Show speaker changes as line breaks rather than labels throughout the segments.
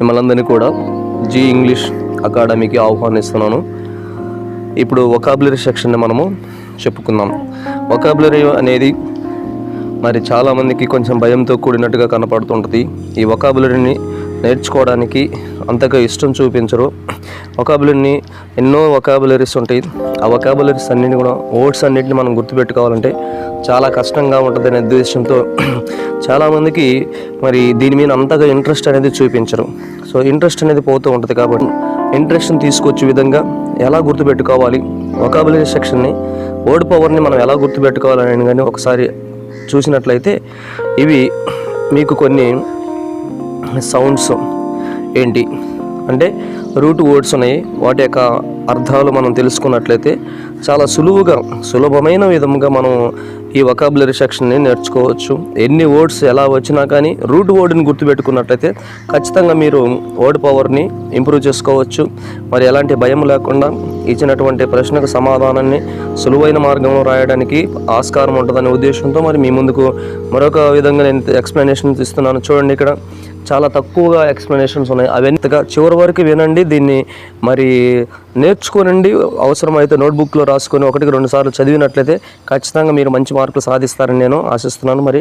మిమ్మల్ని అందరినీ కూడా జీ ఇంగ్లీష్ అకాడమీకి ఆహ్వానిస్తున్నాను. ఇప్పుడు వొకాబులరీ సెక్షన్ని మనము చెప్పుకుందాం. వొకాబులరీ అనేది మరి చాలామందికి కొంచెం భయంతో కూడినట్టుగా కనపడుతుంటుంది. ఈ వొకాబులరీని నేర్చుకోవడానికి అంతగా ఇష్టం చూపించరు. వొకాబులరీని ఎన్నో వొకాబులరీస్ ఉంటాయి. ఆ వొకాబులరీస్ అన్నింటినీ కూడా వర్డ్స్ అన్నింటినీ మనం గుర్తుపెట్టుకోవాలంటే చాలా కష్టంగా ఉంటుంది అనే ఉద్దేశంతో చాలామందికి మరి దీని మీద అంతగా ఇంట్రెస్ట్ అనేది చూపించరు. సో ఇంట్రెస్ట్ అనేది పోతూ ఉంటుంది. కాబట్టి ఇంట్రెస్ట్ని తీసుకొచ్చే విధంగా ఎలా గుర్తుపెట్టుకోవాలి, వొకాబులరీ సెక్షన్ని, వర్డ్ పవర్ని మనం ఎలా గుర్తుపెట్టుకోవాలని కానీ ఒకసారి చూసినట్లయితే ఇవి మీకు కొన్ని సౌండ్స్ ఏంటి అంటే రూట్ వర్డ్స్ ఉన్నాయి. వాటి యొక్క అర్థాలు మనం తెలుసుకున్నట్లయితే చాలా సులభమైన విధంగా మనం ఈ వొకాబులరీ సెక్షన్ని నేర్చుకోవచ్చు. ఎన్ని వర్డ్స్ ఎలా వచ్చినా కానీ రూట్ వర్డ్ని గుర్తుపెట్టుకున్నట్లయితే ఖచ్చితంగా మీరు వర్డ్ పవర్ని ఇంప్రూవ్ చేసుకోవచ్చు. మరి ఎలాంటి భయం లేకుండా ఇచ్చినటువంటి ప్రశ్నకు సమాధానాన్ని సులువైన మార్గంలో రాయడానికి ఆస్కారం ఉంటుందనే ఉద్దేశంతో మరి మీ ముందుకు మరొక విధంగా నేను ఎక్స్ప్లెనేషన్ ఇస్తున్నాను. చూడండి, ఇక్కడ చాలా తక్కువగా ఎక్స్ప్లెనేషన్స్ ఉన్నాయి. అవెంతగా చివరి వరకు వినండి, దీన్ని మరి నేర్చుకోనండి. అవసరమైతే నోట్బుక్లో రాసుకొని 1-2 సార్లు చదివినట్లయితే ఖచ్చితంగా మీరు మంచి మార్కులు సాధిస్తారని నేను ఆశిస్తున్నాను. మరి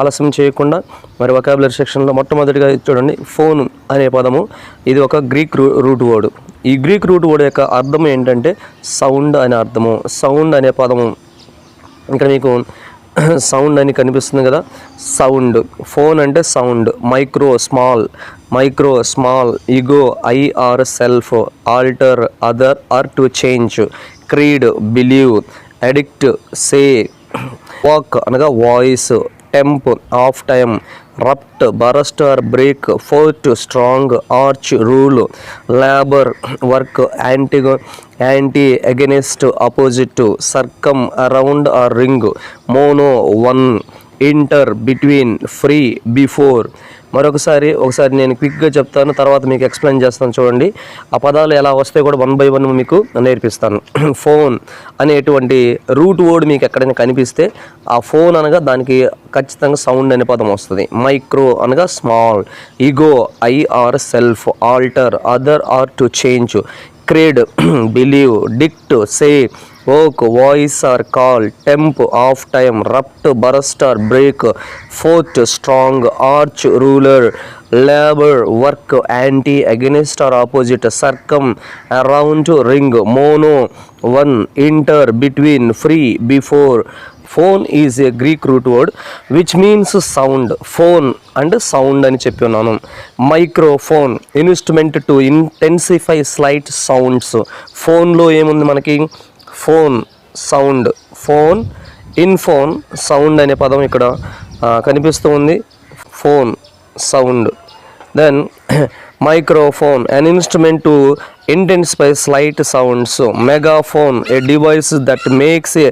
ఆలస్యం చేయకుండా మరి వొకాబులరీ సెక్షన్లో మొట్టమొదటిగా చూడండి, ఫోన్ అనే పదము. ఇది ఒక గ్రీక్ రూట్ వర్డ్. ఈ గ్రీక్ రూట్ వర్డ్ యొక్క అర్థం ఏంటంటే సౌండ్ అనే అర్థము. సౌండ్ అనే పదము ఇక్కడ మీకు సౌండ్ అని కనిపిస్తుంది కదా, సౌండ్. ఫోన్ అంటే sound. Micro small, ego I or self, alter other or to change, creed believe, addict say, voc అనగా voice, temp of time, rupt burst or break, fort strong, arch rule, labour work, anti against opposite, circum around or ring, mono one, inter between, pre before. ఒకసారి నేను క్విక్గా చెప్తాను, తర్వాత మీకు explain చేస్తాను. చూడండి, ఆ పదాలు ఎలా వస్తాయి కూడా 1 by 1 మీకు నేర్పిస్తాను. ఫోన్ అనేటువంటి రూట్ వర్డ్ మీకు ఎక్కడైనా కనిపిస్తే ఆ ఫోన్ అనగా దానికి ఖచ్చితంగా సౌండ్ అనే పదం వస్తుంది. మైక్రో అనగా small, ego I or self, alter other or to change, creed believe, dict say, voc voice or call, temp of time, rupt burst or break, fort strong, arch ruler, labour work, anti against or opposite, circum around ring, mono one, inter between, pre before. Phone is a Greek root word which means sound. Phone and sound అని చెప్పి ఉన్నాను. Microphone instrument to intensify slight sounds. ఫోన్లో ఏముంది మనకి, phone sound, phone in phone sound అనే పదం ఇక్కడ కనిపిస్తూ ఉంది. Phone sound. Then microphone an instrument to intensify slight sounds. Megaphone a device that makes a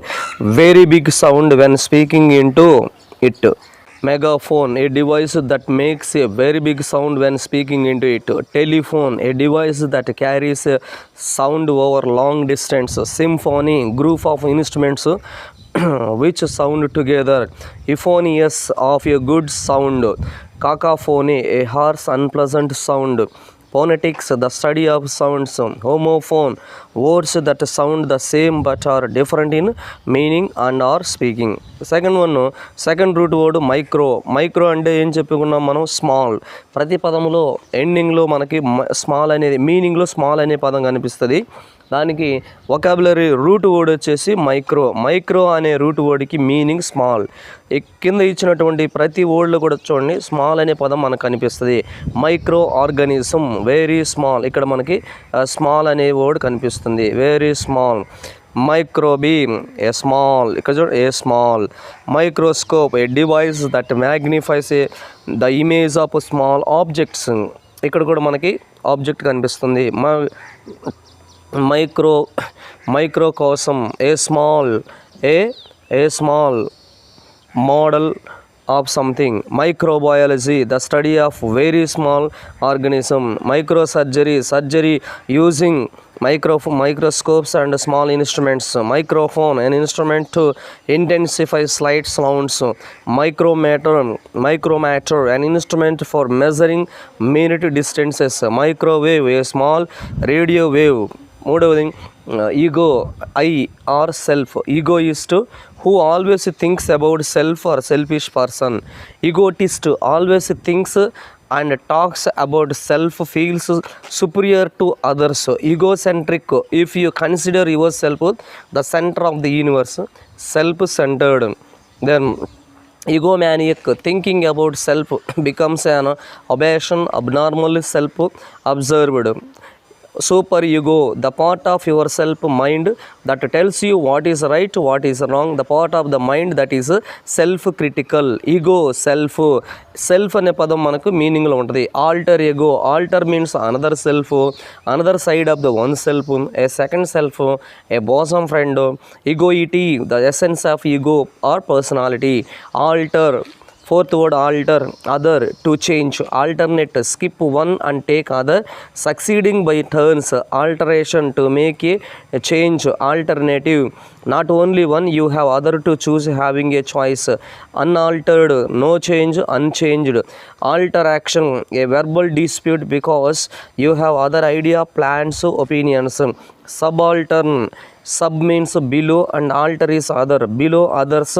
very big sound when speaking into it. Megaphone a device that makes a very big sound when speaking into it. Telephone a device that carries a sound over long distance. Symphony group of instruments which sound together. Euphonious of a good sound. Cacophony a harsh unpleasant sound. Phonetics the study of sounds. Homophone words that sound the same but are different in meaning and are speaking. Second root word micro అంటే ఏం చెప్పుకున్నాం మనం, small. ప్రతి పదములో ఎండింగ్లో మనకి small అనేది, మీనింగ్లో small అనే పదం కనిపిస్తుంది. దానికి వొకాబులరీ రూట్ వర్డ్ వచ్చేసి మైక్రో అనే రూట్ వర్డ్కి మీనింగ్ స్మాల్. కింద ఇచ్చినటువంటి ప్రతి వర్డ్లో కూడా చూడండి స్మాల్ అనే పదం మనకు కనిపిస్తుంది. మైక్రో ఆర్గానిజం వెరీ స్మాల్, ఇక్కడ మనకి స్మాల్ అనే వర్డ్ కనిపిస్తుంది, వెరీ స్మాల్. మైక్రోబీమ్ ఏ స్మాల్, ఇక్కడ చూడండి a small. Microscope A device that మ్యాగ్నిఫైస్ the image of small objects, ఇక్కడ కూడా మనకి ఆబ్జెక్ట్ కనిపిస్తుంది. మైక్రో కోసం a small model of something. Microbiology, the study of very small organism. Microsurgery, surgery using microscopes and small instruments. Microphone, an instrument to intensify slight sounds. Micromatter, an instrument for measuring minute distances. Microwave, a small radio wave. మూడవది ego, I or self. Egoist, who always thinks about self or selfish person. Egotist, always thinks and talks about self, feels superior to others. Egocentric, if you consider yourself the center of the universe, self-centered. Then egomaniac, thinking about self becomes an obsession, abnormal self-observed. Super ego, the part of yourself mind that tells you what is right, what is wrong, the part of the mind that is self critical. Ego, self అనే పదం మనకు మీనింగ్లో ఉంటుంది. Alter ego, alter means another self, another side of the one self, a second self, a bosom friend. Egoity, the essence of ego or personality. Alter, fourth word alter, other, to change. Alternate, skip one and take other. Succeeding by turns, alteration, to make a change. Alternative, not only one, you have other to choose, having a choice. Unaltered, no change, unchanged. Alteraction, a verbal dispute because you have other idea, plans, opinions. Subaltern, sub means below and alter is other, below others,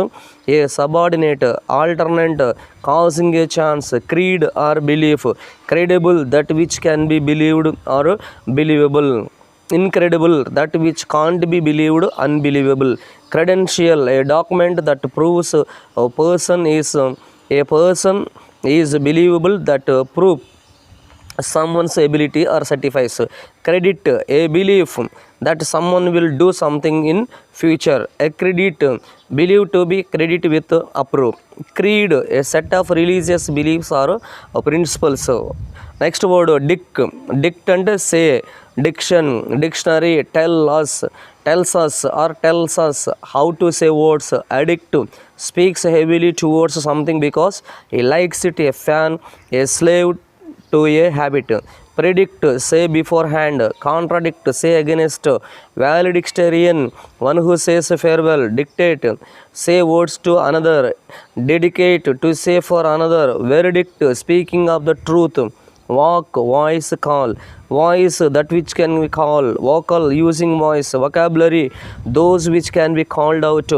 a subordinate. Alternate, causing a chance. Creed or belief, credible, that which can be believed or believable. Incredible, that which can't be believed, unbelievable. Credential, a document that proves a person is believable, that proof someone's ability or certifies. Credit, a belief that someone will do something in future. Accredit, believed to be credit with approve. Creed, a set of religious beliefs or principles. Next word dict, dict and say. Diction, dictionary, tells us how to say words. Addict, speaks heavily towards something because he likes it. A fan, a slave to a habit. Predict, say beforehand. Contradict, say against. Valedictorian, one who says farewell. Dictate, say words to another. Dedicate, to say for another. Verdict, speaking of the truth. Walk, voice, call. Voice, that which can be called. Vocal, using voice. Vocabulary, those which can be called out.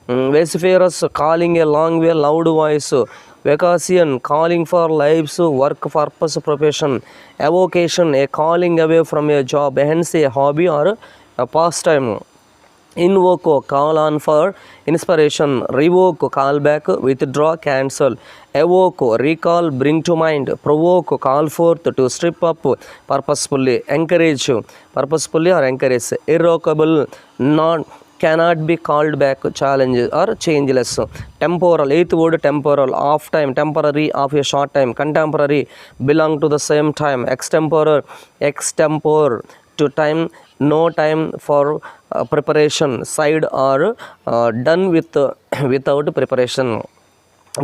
Vociferous, calling a long way, loud voice. Vacation, calling for lives, work, purpose, profession. Avocation, a calling away from a job, hence a hobby or a pastime. Invoke, call on for inspiration. Revoke, call back, withdraw, cancel. Evoke, recall, bring to mind. Provoke, call forth, to strip up purposefully. Encourage, purposefully or encourage. Irrevocable, not cannot be called back, challenge or changeless. Temporal, eighth word temporal, off time, temporary, of a short time. Contemporary, belong to the same time. Extempore, to time, no time for preparation. Side or done without preparation.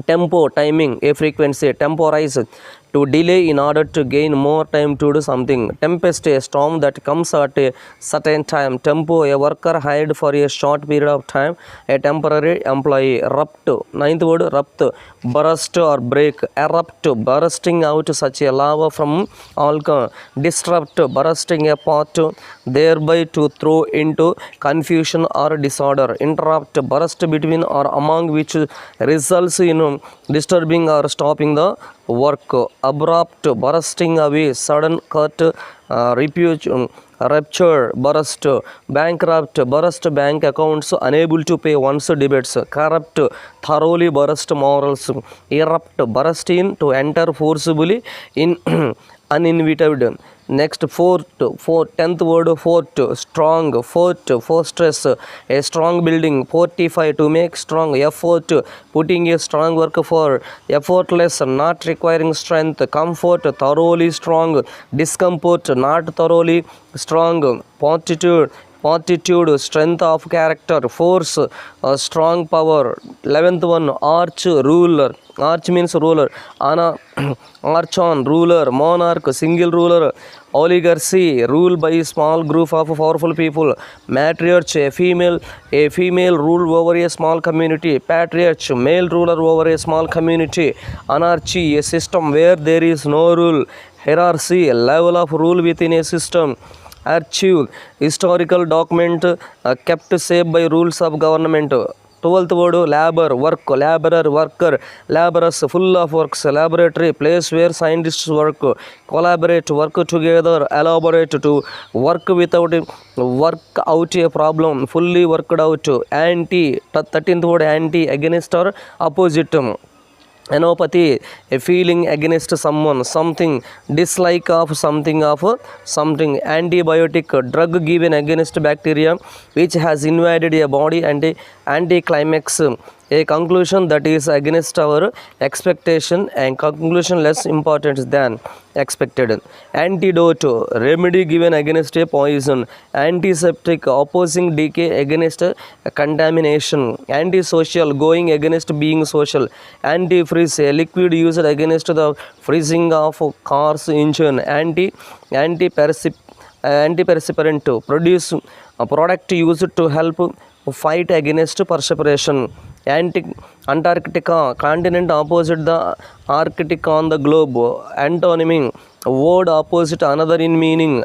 Tempo, timing, a frequency. Temporize, to delay in order to gain more time to do something. Tempest, a storm that comes at a certain time. Tempo, a worker hired for a short period of time, a temporary employee. Rupt, ninth word rupt, burst or break. Erupt, bursting out such a lava from alcohol. Disrupt, bursting a pot, thereby to throw into confusion or disorder. Interrupt, burst between or among, which results in disturbing or stopping the work. Abrupt, bursting away, sudden, cut, rupture, burst. Bankrupt, burst bank accounts, unable to pay one's debts. Corrupt, thoroughly burst morals. Erupt, burst in, to enter forcibly in uninvited. Next, tenth word fort, strong. Fortress, a strong building. Fortify, to make strong. Effort, putting a strong work for. Effortless, not requiring strength. Comfort, thoroughly strong. Discomfort, not thoroughly strong. Fortitude, fortitude, strength of character, force, strong power. 11th one, arch, ruler. Arch means ruler. Archon, ruler. Monarch, single ruler. Oligarchy, rule by a small group of powerful people. Matriarch, a female rule over a small community. Patriarch, male ruler over a small community. Anarchy, a system where there is no rule. Hierarchy, a level of rule within a system. Archive, historical document kept safe by rules of government. 12th word, labor, work, laborer, worker, laborous, full of works, laboratory, place where scientists work, collaborate, work together, elaborate, to work without, work out a problem, fully worked out. Anti, 13th word, anti, against or opposite. Anopathy, a feeling against someone, something, dislike of something, antibiotic, drug given against bacteria which has invaded a body, and anticlimax, a conclusion that is against our expectation, and conclusion less important than expected. Antidote, remedy given against a poison. Antiseptic, opposing decay against contamination. Antisocial, going against being social. Antifreeze, a liquid used against the freezing of car's engine. Antiperspirant, produce a product used to help fight against perspiration. Antarctica, continent opposite the Arctic on the globe. Antonymy, word opposite another in meaning.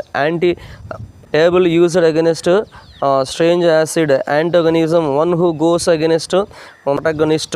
Table used against strange acid. Antagonism, one who goes against protagonist.